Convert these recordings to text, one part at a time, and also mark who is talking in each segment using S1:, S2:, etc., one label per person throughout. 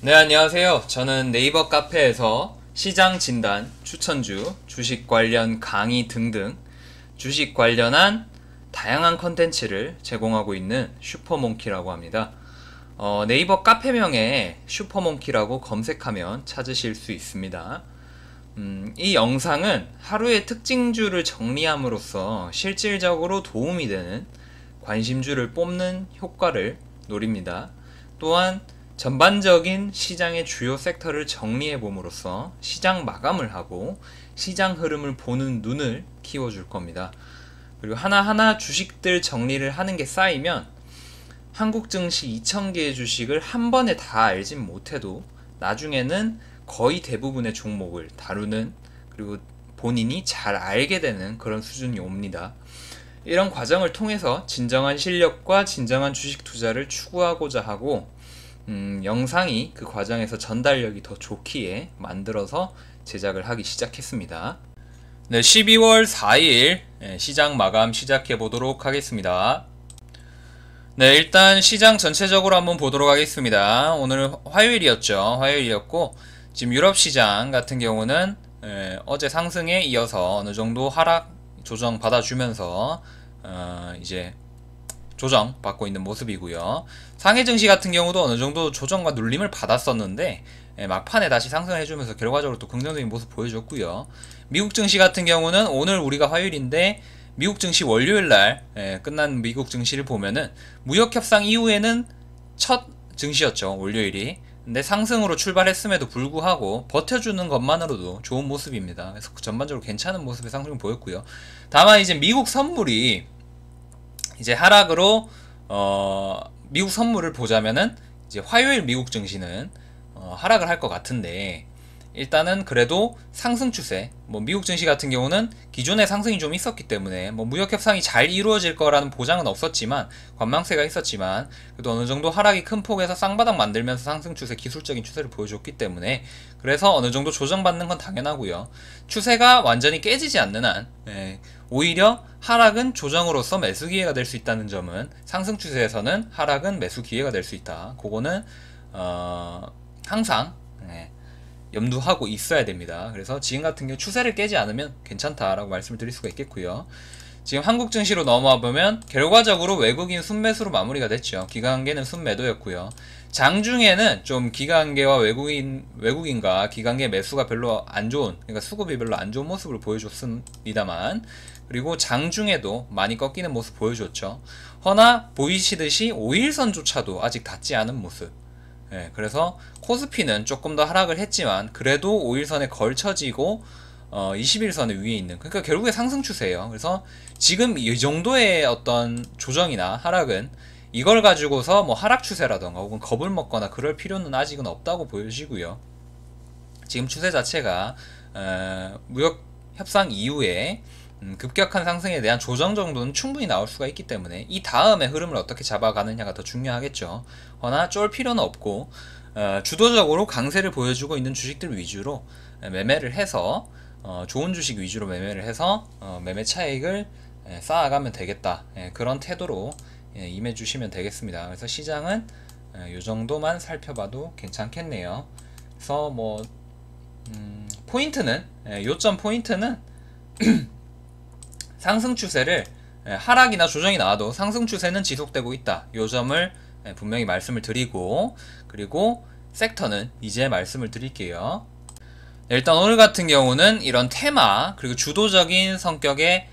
S1: 네, 안녕하세요. 저는 네이버 카페에서 시장 진단, 추천주, 주식 관련 강의 등등 주식 관련한 다양한 컨텐츠를 제공하고 있는 슈퍼몽키라고 합니다. 네이버 카페명에 슈퍼몽키라고 검색하면 찾으실 수 있습니다. 이 영상은 하루의 특징주를 정리함으로써 실질적으로 도움이 되는 관심주를 뽑는 효과를 노립니다. 또한 전반적인 시장의 주요 섹터를 정리해 봄으로써 시장 마감을 하고 시장 흐름을 보는 눈을 키워줄 겁니다. 그리고 하나하나 주식들 정리를 하는 게 쌓이면 한국 증시 2,000개의 주식을 한 번에 다 알진 못해도 나중에는 거의 대부분의 종목을 다루는, 그리고 본인이 잘 알게 되는 그런 수준이 옵니다. 이런 과정을 통해서 진정한 실력과 진정한 주식 투자를 추구하고자 하고, 영상이 그 과정에서 전달력이 더 좋기에 만들어서 제작을 하기 시작했습니다. 네, 12월 4일 시장 마감 시작해 보도록 하겠습니다. 네, 일단 시장 전체적으로 한번 보도록 하겠습니다. 오늘 화요일이었죠. 화요일이었고, 지금 유럽 시장 같은 경우는 어제 상승에 이어서 어느 정도 하락 조정 받아주면서 이제 조정 받고 있는 모습이고요. 상해 증시 같은 경우도 어느 정도 조정과 눌림을 받았었는데 막판에 다시 상승해주면서 결과적으로 또 긍정적인 모습 보여줬고요. 미국 증시 같은 경우는 오늘 우리가 화요일인데 미국 증시 월요일날 끝난 미국 증시를 보면은 무역 협상 이후에는 첫 증시였죠, 월요일이. 근데 상승으로 출발했음에도 불구하고 버텨주는 것만으로도 좋은 모습입니다. 그래서 전반적으로 괜찮은 모습의 상승을 보였고요. 다만 이제 미국 선물이 이제 하락으로 미국 선물을 보자면은 이제 화요일 미국 증시는 하락을 할 것 같은데, 일단은 그래도 상승 추세, 뭐 미국 증시 같은 경우는 기존에 상승이 좀 있었기 때문에 뭐 무역 협상이 잘 이루어질 거라는 보장은 없었지만, 관망세가 있었지만 그래도 어느 정도 하락이 큰 폭에서 쌍바닥 만들면서 상승 추세, 기술적인 추세를 보여줬기 때문에 그래서 어느 정도 조정받는 건 당연하고요. 추세가 완전히 깨지지 않는 한 오히려 하락은 조정으로서 매수 기회가 될 수 있다는 점은, 상승 추세에서는 하락은 매수 기회가 될 수 있다. 그거는 항상 염두하고 있어야 됩니다. 그래서 지금 같은 경우 추세를 깨지 않으면 괜찮다라고 말씀을 드릴 수가 있겠고요. 지금 한국 증시로 넘어와 보면 결과적으로 외국인 순매수로 마무리가 됐죠. 기관계는 순매도였고요. 장중에는 좀 기관계와 외국인과 기관계 매수가 별로 안 좋은, 그러니까 수급이 별로 안 좋은 모습을 보여줬습니다만, 그리고 장중에도 많이 꺾이는 모습 보여줬죠. 허나 보이시듯이 5일선조차도 아직 닿지 않은 모습. 그래서 코스피는 조금 더 하락을 했지만 그래도 5일선에 걸쳐지고 21선의 위에 있는, 그러니까 결국에 상승 추세예요. 그래서 지금 이 정도의 어떤 조정이나 하락은 이걸 가지고서 뭐 하락 추세라던가 혹은 겁을 먹거나 그럴 필요는 아직은 없다고 보여지고요. 지금 추세 자체가 무역 협상 이후에 급격한 상승에 대한 조정 정도는 충분히 나올 수가 있기 때문에 이 다음의 흐름을 어떻게 잡아가느냐가 더 중요하겠죠. 허나 쫄 필요는 없고 주도적으로 강세를 보여주고 있는 주식들 위주로 매매를 해서 좋은 주식 위주로 매매를 해서 매매 차익을 쌓아가면 되겠다. 그런 태도로 임해 주시면 되겠습니다. 그래서 시장은 이 정도만 살펴봐도 괜찮겠네요. 그래서 뭐 포인트는, 요점 포인트는 상승 추세를, 하락이나 조정이 나와도 상승 추세는 지속되고 있다. 요 점을 분명히 말씀을 드리고, 그리고 섹터는 이제 말씀을 드릴게요. 일단 오늘 같은 경우는 이런 테마, 그리고 주도적인 성격의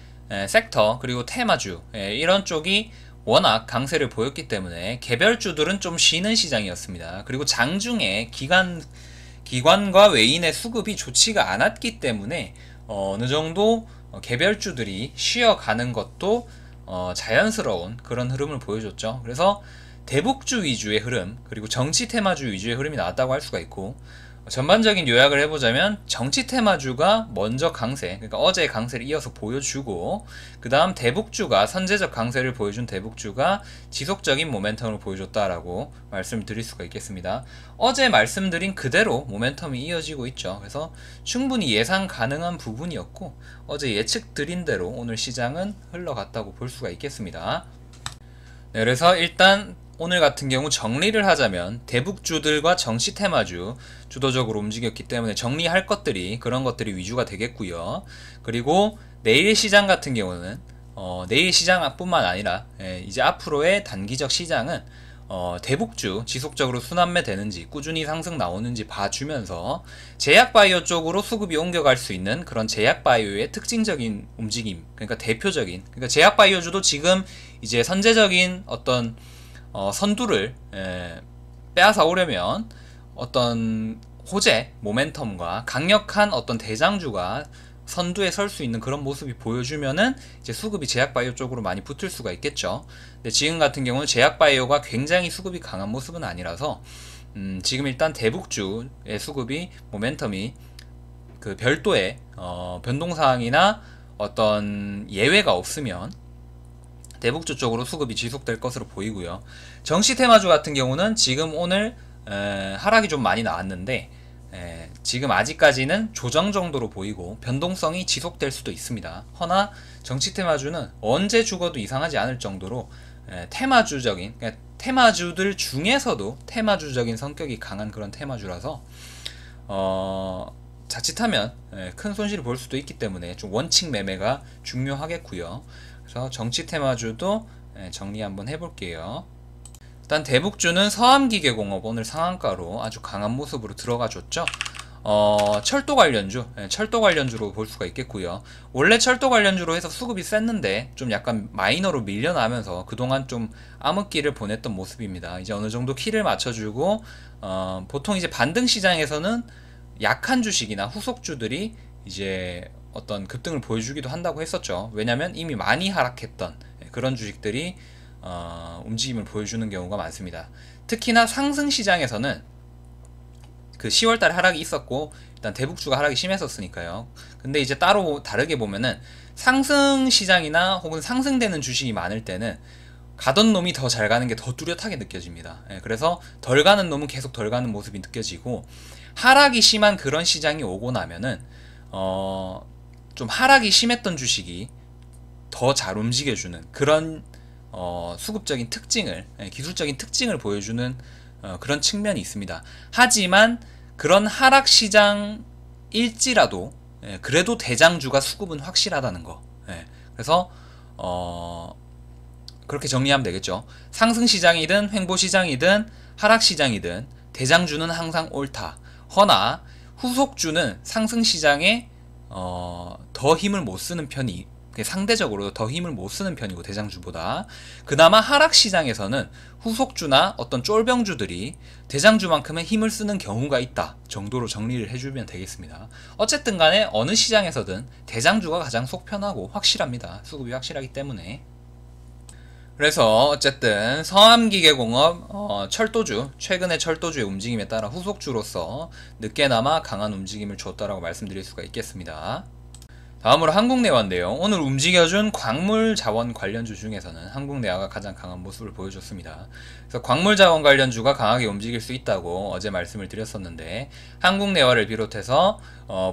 S1: 섹터, 그리고 테마주, 이런 쪽이 워낙 강세를 보였기 때문에 개별주들은 좀 쉬는 시장이었습니다. 그리고 장중에 기관과 외인의 수급이 좋지가 않았기 때문에 어느 정도 개별주들이 쉬어가는 것도 자연스러운 그런 흐름을 보여줬죠. 그래서 대북주 위주의 흐름, 그리고 정치 테마주 위주의 흐름이 나왔다고 할 수가 있고, 전반적인 요약을 해보자면 정치 테마주가 먼저 강세, 그러니까 어제의 강세를 이어서 보여주고, 그 다음 대북주가, 선제적 강세를 보여준 대북주가 지속적인 모멘텀을 보여줬다라고 말씀을 드릴 수가 있겠습니다. 어제 말씀드린 그대로 모멘텀이 이어지고 있죠. 그래서 충분히 예상 가능한 부분이었고, 어제 예측 드린 대로 오늘 시장은 흘러갔다고 볼 수가 있겠습니다. 네, 그래서 일단 오늘 같은 경우 정리를 하자면 대북주들과 정시 테마주 주도적으로 움직였기 때문에 정리할 것들이 그런 것들이 위주가 되겠고요. 그리고 내일 시장 같은 경우는 내일 시장뿐만 아니라 이제 앞으로의 단기적 시장은 대북주 지속적으로 순환매 되는지 꾸준히 상승 나오는지 봐주면서 제약바이오 쪽으로 수급이 옮겨갈 수 있는 그런 제약바이오의 특징적인 움직임, 그러니까 대표적인, 그러니까 제약바이오주도 지금 이제 선제적인 어떤 선두를 빼앗아 오려면 어떤 호재, 모멘텀과 강력한 어떤 대장주가 선두에 설 수 있는 그런 모습이 보여주면은 이제 수급이 제약바이오 쪽으로 많이 붙을 수가 있겠죠. 근데 지금 같은 경우는 제약바이오가 굉장히 수급이 강한 모습은 아니라서 지금 일단 대북주의 수급이 모멘텀이 그 별도의 변동사항이나 어떤 예외가 없으면 대북주 쪽으로 수급이 지속될 것으로 보이고요. 정시 테마주 같은 경우는 지금 오늘 하락이 좀 많이 나왔는데 지금 아직까지는 조정 정도로 보이고 변동성이 지속될 수도 있습니다. 허나 정치 테마주는 언제 죽어도 이상하지 않을 정도로 테마주적인, 그러니까 테마주들 중에서도 테마주적인 성격이 강한 그런 테마주라서 자칫하면 큰 손실을 볼 수도 있기 때문에 좀 원칙 매매가 중요하겠고요. 그래서 정치 테마주도 정리 한번 해볼게요. 일단 대북주는 서암기계공업 오늘 상한가로 아주 강한 모습으로 들어가 줬죠. 철도 관련주, 철도 관련주로 볼 수가 있겠고요. 원래 철도 관련주로 해서 수급이 셌는데 좀 약간 마이너로 밀려나면서 그동안 좀 암흑기를 보냈던 모습입니다. 이제 어느 정도 키를 맞춰주고 보통 이제 반등 시장에서는 약한 주식이나 후속주들이 이제 어떤 급등을 보여주기도 한다고 했었죠. 왜냐면 이미 많이 하락했던 그런 주식들이 움직임을 보여주는 경우가 많습니다. 특히나 상승 시장에서는 그 10월달에 하락이 있었고 일단 대북주가 하락이 심했었으니까요. 근데 이제 따로 다르게 보면은 상승 시장이나 혹은 상승되는 주식이 많을 때는 가던 놈이 더 잘 가는 게 더 뚜렷하게 느껴집니다. 그래서 덜 가는 놈은 계속 덜 가는 모습이 느껴지고 하락이 심한 그런 시장이 오고 나면은 좀 하락이 심했던 주식이 더 잘 움직여주는 그런 수급적인 특징을, 기술적인 특징을 보여주는 그런 측면이 있습니다. 하지만 그런 하락 시장일지라도 그래도 대장주가 수급은 확실하다는 거. 그래서 그렇게 정리하면 되겠죠. 상승 시장이든 횡보 시장이든 하락 시장이든 대장주는 항상 옳다. 허나 후속주는 상승 시장에 더 힘을 못 쓰는 편이, 상대적으로 더 힘을 못 쓰는 편이고 대장주보다 그나마 하락시장에서는 후속주나 어떤 쫄병주들이 대장주만큼의 힘을 쓰는 경우가 있다 정도로 정리를 해주면 되겠습니다. 어쨌든 간에 어느 시장에서든 대장주가 가장 속 편하고 확실합니다. 수급이 확실하기 때문에. 그래서 어쨌든 서암기계공업 철도주, 최근의 철도주의 움직임에 따라 후속주로서 늦게나마 강한 움직임을 줬다라고 말씀드릴 수가 있겠습니다. 다음으로 한국내화인데요. 오늘 움직여준 광물자원 관련주 중에서는 한국내화가 가장 강한 모습을 보여줬습니다. 그래서 광물자원 관련주가 강하게 움직일 수 있다고 어제 말씀을 드렸었는데 한국내화를 비롯해서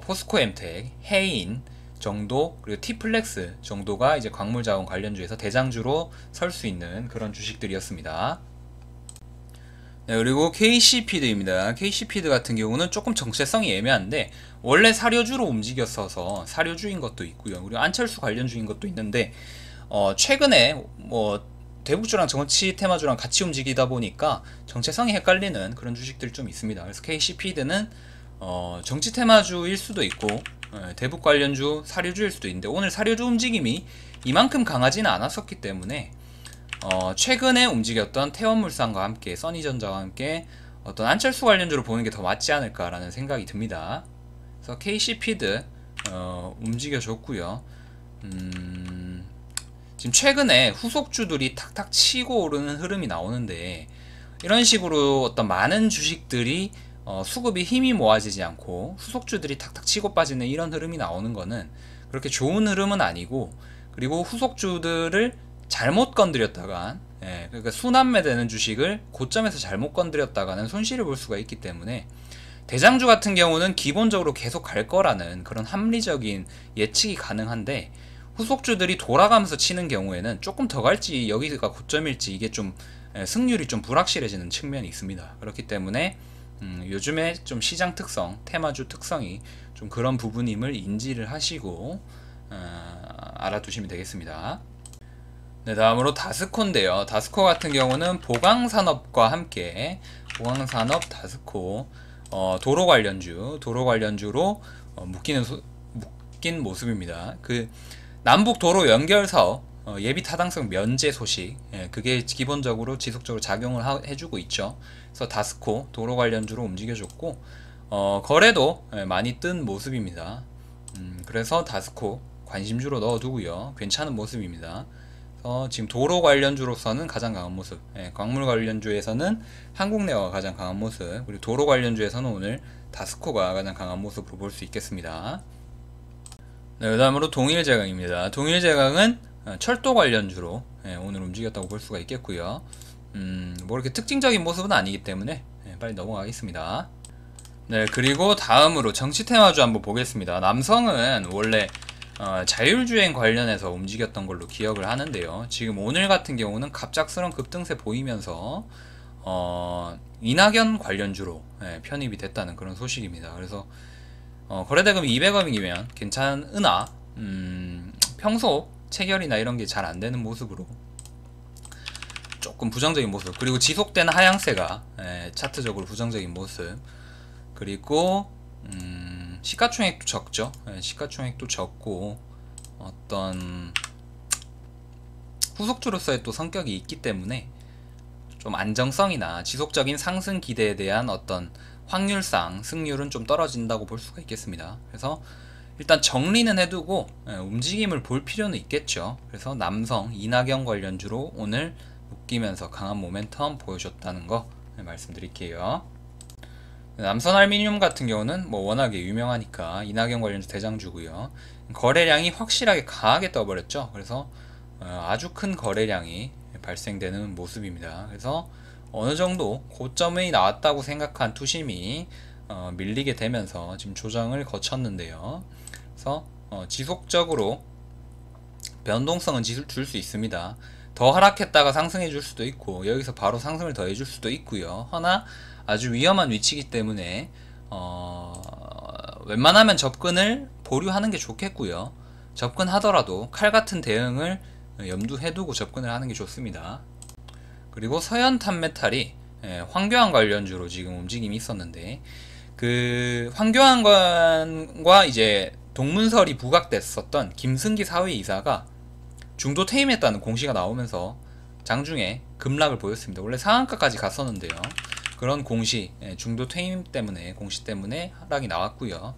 S1: 포스코엠텍, 해인 정도, 그리고 티플렉스 정도가 이제 광물자원 관련주에서 대장주로 설 수 있는 그런 주식들이었습니다. 네, 그리고 KC피드입니다. KC피드 같은 경우는 조금 정체성이 애매한데 원래 사료주로 움직였어서 사료주인 것도 있고요. 그리고 안철수 관련주인 것도 있는데 최근에 뭐 대북주랑 정치 테마주랑 같이 움직이다 보니까 정체성이 헷갈리는 그런 주식들이 좀 있습니다. 그래서 KC피드는 정치 테마주일 수도 있고 대북 관련주 사료주일 수도 있는데 오늘 사료주 움직임이 이만큼 강하지는 않았었기 때문에 최근에 움직였던 태원물산과 함께 써니전자와 함께 어떤 안철수 관련주로 보는 게 더 맞지 않을까라는 생각이 듭니다. 그래서 KC피드 움직여줬고요. 지금 최근에 후속주들이 탁탁 치고 오르는 흐름이 나오는데 이런 식으로 어떤 많은 주식들이 수급이 힘이 모아지지 않고 후속주들이 탁탁 치고 빠지는 이런 흐름이 나오는 거는 그렇게 좋은 흐름은 아니고, 그리고 후속주들을 잘못 건드렸다간 그러니까 순환매 되는 주식을 고점에서 잘못 건드렸다가는 손실을 볼 수가 있기 때문에 대장주 같은 경우는 기본적으로 계속 갈 거라는 그런 합리적인 예측이 가능한데 후속주들이 돌아가면서 치는 경우에는 조금 더 갈지 여기가 고점일지 이게 좀 승률이 좀 불확실해지는 측면이 있습니다. 그렇기 때문에 요즘에 좀 시장 특성, 테마주 특성이 좀 그런 부분임을 인지를 하시고 알아두시면 되겠습니다. 네, 다음으로 다스코인데요. 다스코 같은 경우는 보강산업과 함께 보강산업 다스코 도로 관련주로 묶인 모습입니다. 그 남북 도로 연결 사업 예비 타당성 면제 소식, 그게 기본적으로 지속적으로 작용을 해주고 있죠. 그래서 다스코 도로 관련주로 움직여줬고 거래도 많이 뜬 모습입니다. 그래서 다스코 관심주로 넣어두고요. 괜찮은 모습입니다. 지금 도로 관련주로서는 가장 강한 모습, 광물 관련주에서는 한국내화가 가장 강한 모습, 그리고 도로 관련주에서는 오늘 다스코가 가장 강한 모습으로 볼 수 있겠습니다. 네, 그 다음으로 동일제강입니다. 동일제강은 철도 관련주로 오늘 움직였다고 볼 수가 있겠고요. 뭐 이렇게 특징적인 모습은 아니기 때문에 빨리 넘어가겠습니다. 네, 그리고 다음으로 정치 테마주 한번 보겠습니다. 남성은 원래 자율주행 관련해서 움직였던 걸로 기억을 하는데요. 지금 오늘 같은 경우는 갑작스러운 급등세 보이면서 이낙연 관련주로 편입이 됐다는 그런 소식입니다. 그래서 거래대금이 200억이면 괜찮으나 평소 체결이나 이런 게 잘 안 되는 모습으로 조금 부정적인 모습, 그리고 지속된 하향세가 차트적으로 부정적인 모습, 그리고 시가총액도 적죠. 시가총액도 적고 어떤 후속주로서의 또 성격이 있기 때문에 좀 안정성이나 지속적인 상승 기대에 대한 어떤 확률상 승률은 좀 떨어진다고 볼 수가 있겠습니다. 그래서 일단 정리는 해두고 움직임을 볼 필요는 있겠죠. 그래서 남성 이낙연 관련주로 오늘 묶이면서 강한 모멘텀 보여줬다는 거 말씀드릴게요. 남선 알미늄 같은 경우는 뭐 워낙에 유명하니까 이낙연 관련주 대장주고요. 거래량이 확실하게 강하게 떠버렸죠. 그래서 아주 큰 거래량이 발생되는 모습입니다. 그래서 어느 정도 고점이 나왔다고 생각한 투심이 밀리게 되면서 지금 조정을 거쳤는데요. 그래서 지속적으로 변동성은 줄 수 있습니다. 더 하락했다가 상승해 줄 수도 있고 여기서 바로 상승을 더 해줄 수도 있고요. 허나 아주 위험한 위치이기 때문에 웬만하면 접근을 보류하는 게 좋겠고요. 접근하더라도 칼같은 대응을 염두해 두고 접근을 하는 게 좋습니다. 그리고 서현 탄메탈이 황교안 관련주로 지금 움직임이 있었는데 그 황교안과 이제 동문설이 부각됐었던 김승기 사회이사가 중도 퇴임했다는 공시가 나오면서 장중에 급락을 보였습니다. 원래 상한가까지 갔었는데요. 그런 공시, 중도 퇴임 때문에 공시 때문에 하락이 나왔고요.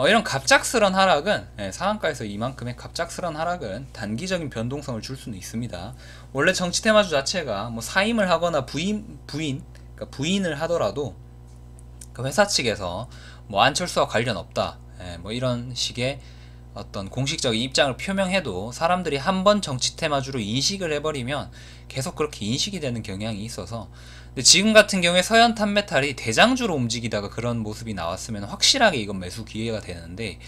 S1: 이런 갑작스런 하락은 상한가에서 이만큼의 갑작스런 하락은 단기적인 변동성을 줄 수는 있습니다. 원래 정치 테마주 자체가 뭐 사임을 하거나 그러니까 부인을 하더라도 그 회사 측에서 뭐 안철수와 관련 없다, 뭐 이런 식의 어떤 공식적인 입장을 표명해도 사람들이 한번 정치 테마주로 인식을 해버리면 계속 그렇게 인식이 되는 경향이 있어서, 근데 지금 같은 경우에 서현 탄메탈이 대장주로 움직이다가 그런 모습이 나왔으면 확실하게 이건 매수 기회가 되는데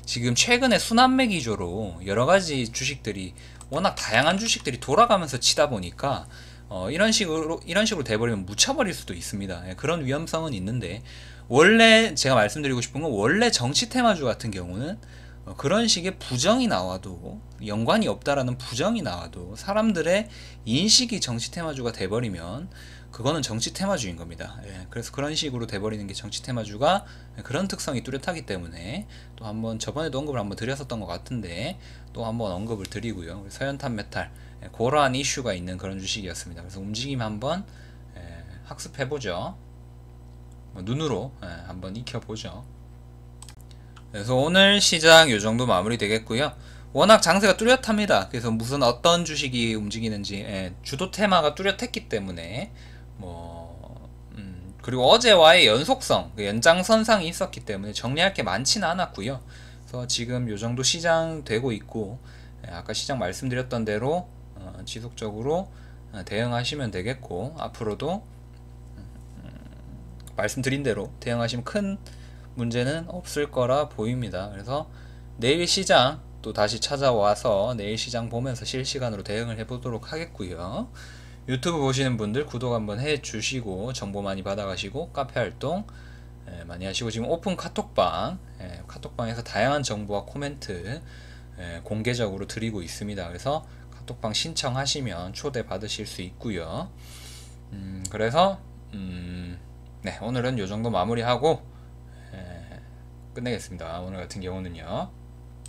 S1: 지금 최근에 순환매 기조로 여러가지 주식들이 워낙 다양한 주식들이 돌아가면서 치다 보니까 이런 식으로 돼버리면 묻혀버릴 수도 있습니다. 그런 위험성은 있는데, 원래 제가 말씀드리고 싶은 건 원래 정치 테마주 같은 경우는 그런 식의 부정이 나와도, 연관이 없다라는 부정이 나와도 사람들의 인식이 정치 테마주가 돼버리면 그거는 정치 테마주인 겁니다. 그래서 그런 식으로 돼버리는 게 정치 테마주가 그런 특성이 뚜렷하기 때문에 또 한번 저번에도 언급을 한번 드렸었던 것 같은데 또 한번 언급을 드리고요. 서현탄 메탈 그러한 이슈가 있는 그런 주식이었습니다. 그래서 움직임 한번 학습해보죠. 눈으로 한번 익혀보죠. 그래서 오늘 시장 요정도 마무리 되겠고요. 워낙 장세가 뚜렷합니다. 그래서 무슨 어떤 주식이 움직이는지 주도 테마가 뚜렷했기 때문에 그리고 어제와의 연속성, 연장선상이 있었기 때문에 정리할 게 많지는 않았고요. 그래서 지금 요정도 시장 되고 있고 아까 시장 말씀드렸던 대로 지속적으로 대응하시면 되겠고, 앞으로도 말씀드린 대로 대응하시면 큰 문제는 없을 거라 보입니다. 그래서 내일 시장 또 다시 찾아와서 내일 시장 보면서 실시간으로 대응을 해보도록 하겠고요. 유튜브 보시는 분들 구독 한번 해주시고 정보 많이 받아가시고 카페 활동 많이 하시고, 지금 오픈 카톡방, 카톡방에서 다양한 정보와 코멘트 공개적으로 드리고 있습니다. 그래서 카톡방 신청하시면 초대 받으실 수 있고요. 그래서 네, 오늘은 요 정도 마무리하고 끝내겠습니다. 오늘 같은 경우는요.